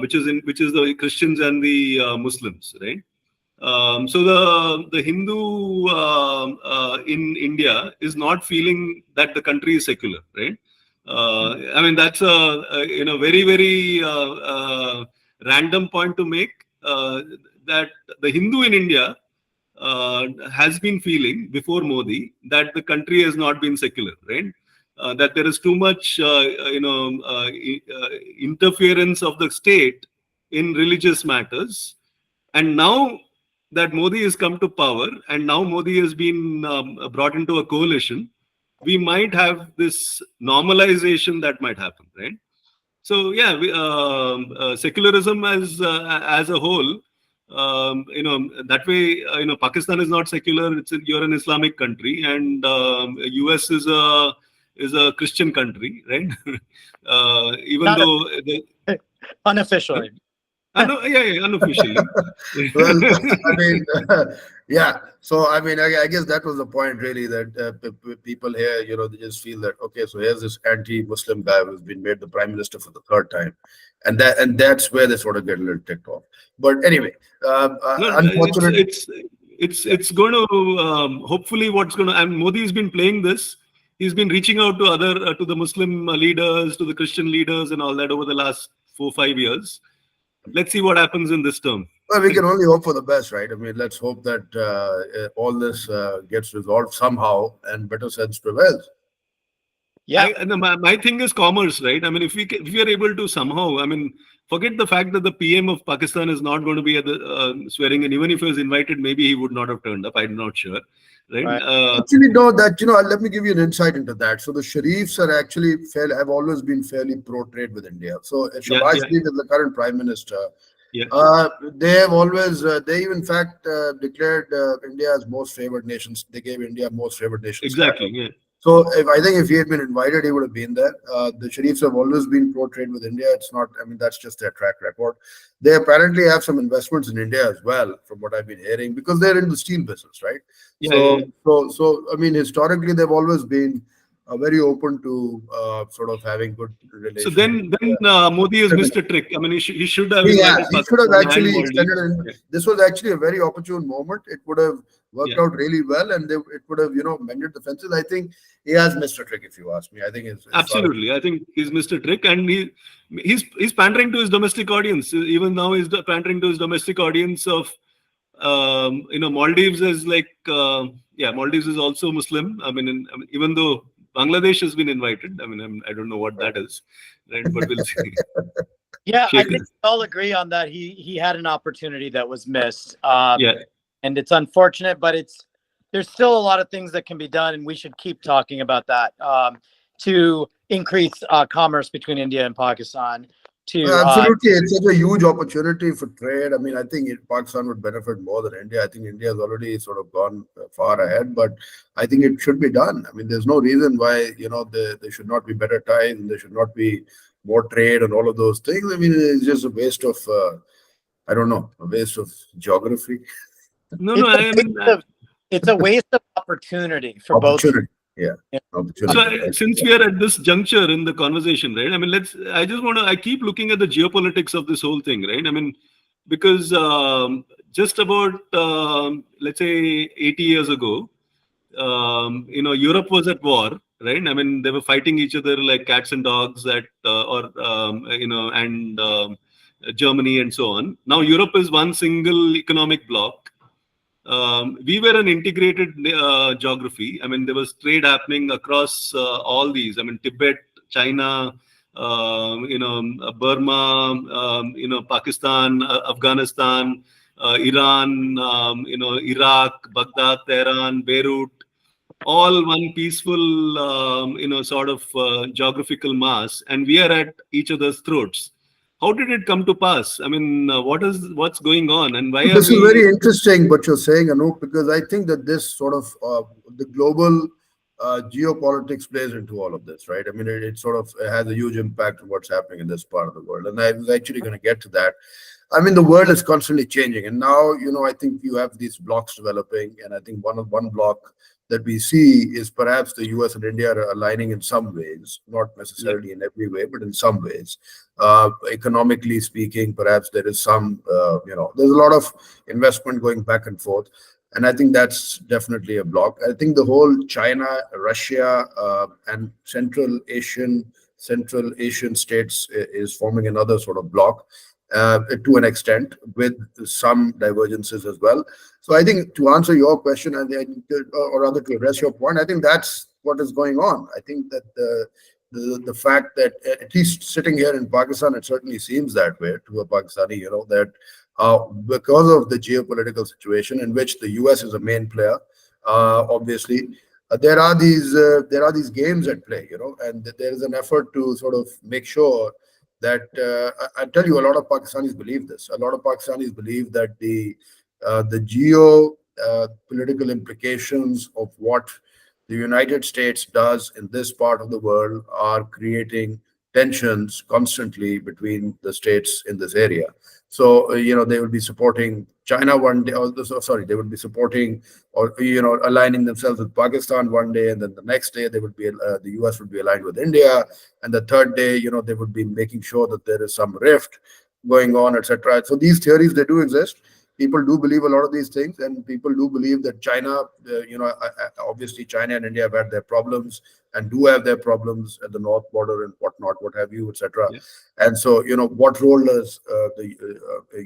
Which is the Christians and the Muslims, right? So the Hindu in India is not feeling that the country is secular, right? I mean, that's a very, very random point to make, that the Hindu in India has been feeling before Modi that the country has not been secular, right? that there is too much, interference of the state in religious matters. And now that Modi has come to power, and now Modi has been brought into a coalition, we might have this normalization that might happen, right? So yeah, secularism as a whole, that way, Pakistan is not secular. You're an Islamic country, and US is a Christian country, right? Even Not though unofficially. unofficially. Well, I mean, yeah. So, I mean, I guess that was the point, really, that people here, they just feel that, okay, so here's this anti-Muslim guy who's been made the prime minister for the third time, and that's where they sort of get a little ticked off. But anyway, unfortunately, it's going to hopefully what's going to. And Modi's been playing this. He's been reaching out to other to the Muslim leaders, to the Christian leaders, and all that over the last 4-5 years. Let's see what happens in this term. well, we can only hope for the best, right? I mean, let's hope that all this gets resolved somehow and better sense prevails. Yeah. My thing is commerce, right? I mean, if we are able to somehow, I mean, forget the fact that the PM of Pakistan is not going to be at the swearing in. Even if he was invited, maybe he would not have turned up. I'm not sure, right? Actually, no, let me give you an insight into that. So the Sharifs are actually have always been fairly pro-trade with India. So Shahbaz Sharif is the current prime minister. Yeah. They have always, they in fact declared India as most favored nations. They gave India most favored nations. Exactly. Yeah. So I think if he had been invited, he would have been there. The Sharifs have always been pro-trade with India. It's not, I mean, that's just their track record. They apparently have some investments in India as well, from what I've been hearing, because they're in the steel business, right? Yeah, So I mean, historically, they've always been very open to sort of having good relations. So then Modi has missed a trick. I mean, he should have. He should have actually extended it. Yeah. This was actually a very opportune moment. It would have worked out really well, and it would have, mended the fences. I think he has missed a trick, if you ask me. I think it's absolutely. I think he's missed a trick, and he's pandering to his domestic audience. Even now, he's pandering to his domestic audience of. Maldives is like, Maldives is also Muslim. I mean, even though Bangladesh has been invited, I mean, I don't know what that is, right? But we'll see. Yeah, I think we all agree on that. He had an opportunity that was missed. And it's unfortunate, but there's still a lot of things that can be done, and we should keep talking about that to increase commerce between India and Pakistan. Absolutely, it's such a huge opportunity for trade. I mean, I think Pakistan would benefit more than India. I think India has already sort of gone far ahead, but I think it should be done. I mean, there's no reason why there should not be better ties and there should not be more trade and all of those things. I mean, it's just a waste of a waste of geography. It's a waste of opportunity for both. Yeah. So since we are at this juncture in the conversation, right? I mean, I keep looking at the geopolitics of this whole thing, right? I mean, because just about, let's say 80 years ago, Europe was at war, right? I mean, they were fighting each other like cats and dogs Germany and so on. Now Europe is one single economic bloc. We were an integrated geography. I mean, there was trade happening across all these. I mean, Tibet, China, Burma, Pakistan, Afghanistan, Iran, Iraq, Baghdad, Tehran, Beirut, all one peaceful, sort of geographical mass, and we are at each other's throats. How did it come to pass? I mean, what's going on, and why? This is very interesting what you're saying, Anup, because I think that this sort of the global geopolitics plays into all of this, right? I mean, it sort of has a huge impact on what's happening in this part of the world, and I was actually going to get to that. I mean, the world is constantly changing, and now I think you have these blocks developing, and I think one block that we see is perhaps the US and India are aligning in some ways, not necessarily in every way, but in some ways. Economically speaking, perhaps there is some, there's a lot of investment going back and forth. And I think that's definitely a block. I think the whole China, Russia, and Central Asian states is forming another sort of block. To an extent, with some divergences as well. So I think to answer your question, or rather to address your point, I think that's what is going on. I think that the fact that, at least sitting here in Pakistan, it certainly seems that way to a Pakistani, that because of the geopolitical situation in which the US is a main player, obviously, there are these games at play, and there is an effort to sort of make sure that I tell you, a lot of Pakistanis believe this. A lot of Pakistanis believe that the geo political implications of what the United States does in this part of the world are creating tensions constantly between the states in this area. So, they will be supporting China one day, or sorry, they would be supporting or, aligning themselves with Pakistan one day, and then the next day they would be, the US would be aligned with India, and the third day, they would be making sure that there is some rift going on, etc. So these theories, they do exist. People do believe a lot of these things, and people do believe that China, obviously China and India have had their problems and do have their problems at the north border and whatnot, what have you, etc. Yeah. And so, what role does the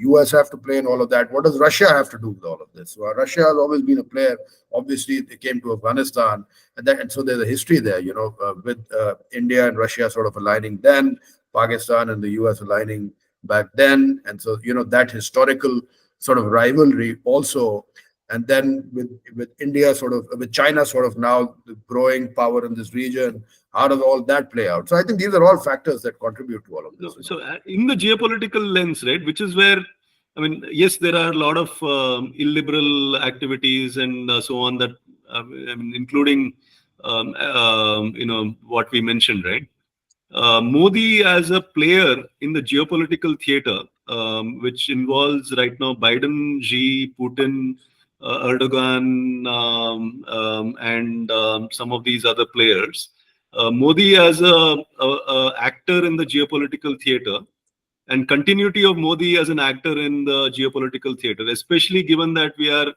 US have to play in all of that? What does Russia have to do with all of this? So, Russia has always been a player. Obviously, they came to Afghanistan, and so there's a history there, with India and Russia sort of aligning then, Pakistan and the US aligning back then, and so that historical sort of rivalry also, and then with India sort of, with China sort of now the growing power in this region, how does all that play out? So I think these are all factors that contribute to all of this. So in the geopolitical lens, right, which is where, I mean, yes, there are a lot of illiberal activities and so on that, I mean, including, what we mentioned, right? Modi as a player in the geopolitical theater, which involves right now Biden, Xi, Putin, Erdogan, and some of these other players. Modi as a actor in the geopolitical theater, and continuity of Modi as an actor in the geopolitical theater, especially given that we are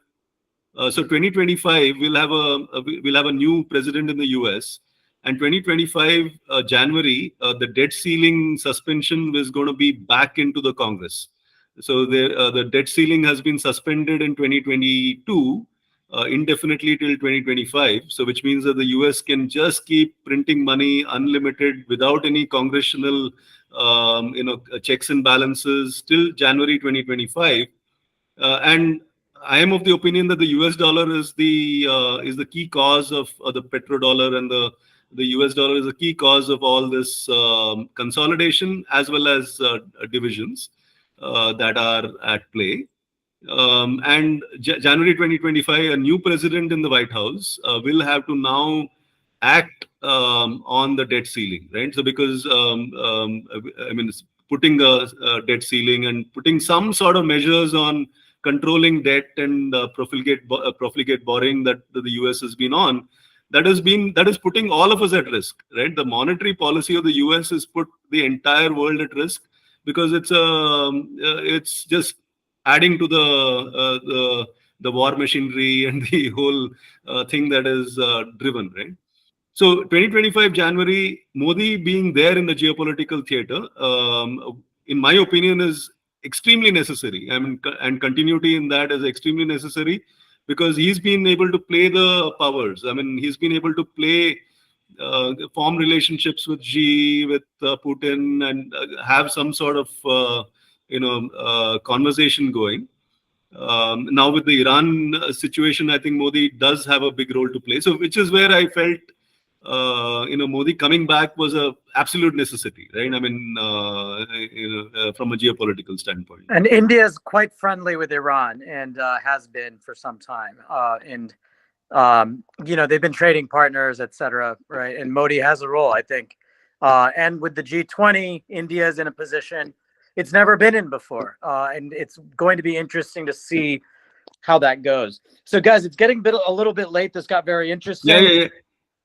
so 2025 we'll have a new president in the US, and 2025 January the debt ceiling suspension is going to be back into the Congress. So the debt ceiling has been suspended in 2022 indefinitely till 2025. So which means that the US can just keep printing money unlimited without any congressional checks and balances till January 2025. And I am of the opinion that the US dollar is the key cause of the petrodollar, and the US dollar is a key cause of all this consolidation as well as divisions that are at play. And January 2025, a new president in the White House will have to now act on the debt ceiling, right? So because I mean, putting a debt ceiling and putting some sort of measures on controlling debt and profligate borrowing that the US has been on, that is putting all of us at risk, right? The monetary policy of the US has put the entire world at risk, because it's just adding to the war machinery and the whole thing that is driven, right? So 2025 January, Modi being there in the geopolitical theater, in my opinion, is extremely necessary. I mean, and continuity in that is extremely necessary, because he's been able to play the powers. I mean, he's been able to play, form relationships with Xi, with Putin, and have some sort of, conversation going. Now with the Iran situation, I think Modi does have a big role to play. So, which is where I felt, Modi coming back was a absolute necessity, right? I mean, from a geopolitical standpoint. And India is quite friendly with Iran, and has been for some time. They've been trading partners, etc. Right? And Modi has a role, I think. And with the G20, India is in a position it's never been in before, and it's going to be interesting to see how that goes. So, guys, it's getting a little bit late. This got very interesting. Yeah.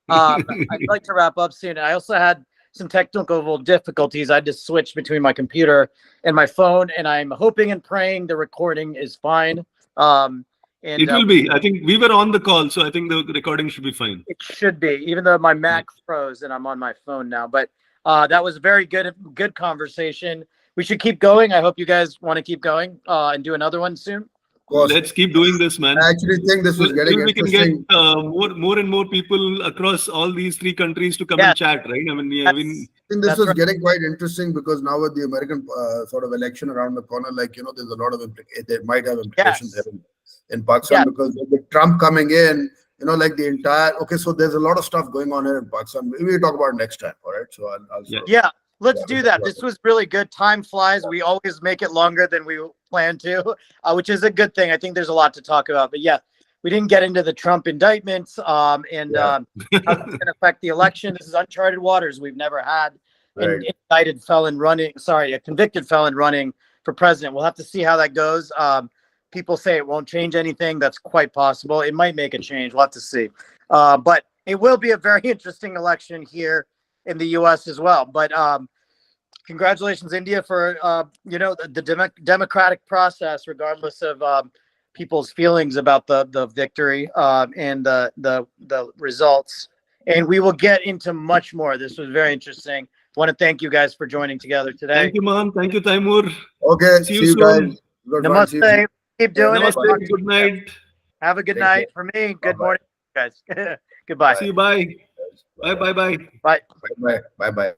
I'd like to wrap up soon. I also had some technical difficulties. I had to switch between my computer and my phone, and I'm hoping and praying the recording is fine. It will be. I think we were on the call, so I think the recording should be fine. It should be, even though my Mac froze and I'm on my phone now. But that was a very good conversation. We should keep going. I hope you guys want to keep going and do another one soon. course. Let's keep doing this, man. I actually think this was getting We can get interesting. more and more people across all these three countries to come Yeah. and chat, right? I mean, I think this That's was right. getting quite interesting because now with the American sort of election around the corner, like, there's a lot of there might have implications Yes. here in Pakistan Yeah. because with Trump coming in, like the entire, okay, so there's a lot of stuff going on here in Pakistan. We'll talk about it next time, all right? So I'll sort of, Yeah, let's Yeah, do that. This was really good. Time flies. We always make it longer than we plan to, which is a good thing. I think there's a lot to talk about. But yeah, we didn't get into the Trump indictments and Yeah. how it's going to affect the election. This is uncharted waters. We've never had an Right. indicted felon running, a convicted felon running for president. We'll have to see how that goes. People say it won't change anything. That's quite possible. It might make a change. We'll have to see. But it will be a very interesting election here in the U.S. as well. But congratulations, India, for the democratic process, regardless of people's feelings about the victory and the results. And we will get into much more. This was very interesting. Want to thank you guys for joining together today. Thank you, Mahanth. Thank you, Taimur. Okay, See see you you soon. guys. Good fun. See you. Namaste. Keep doing it. Namaste. Good night. Have a good Take night for me. Good Bye-bye. morning, guys. Goodbye. See you. Bye. Bye. Bye. Bye. Bye. Bye bye. Bye bye.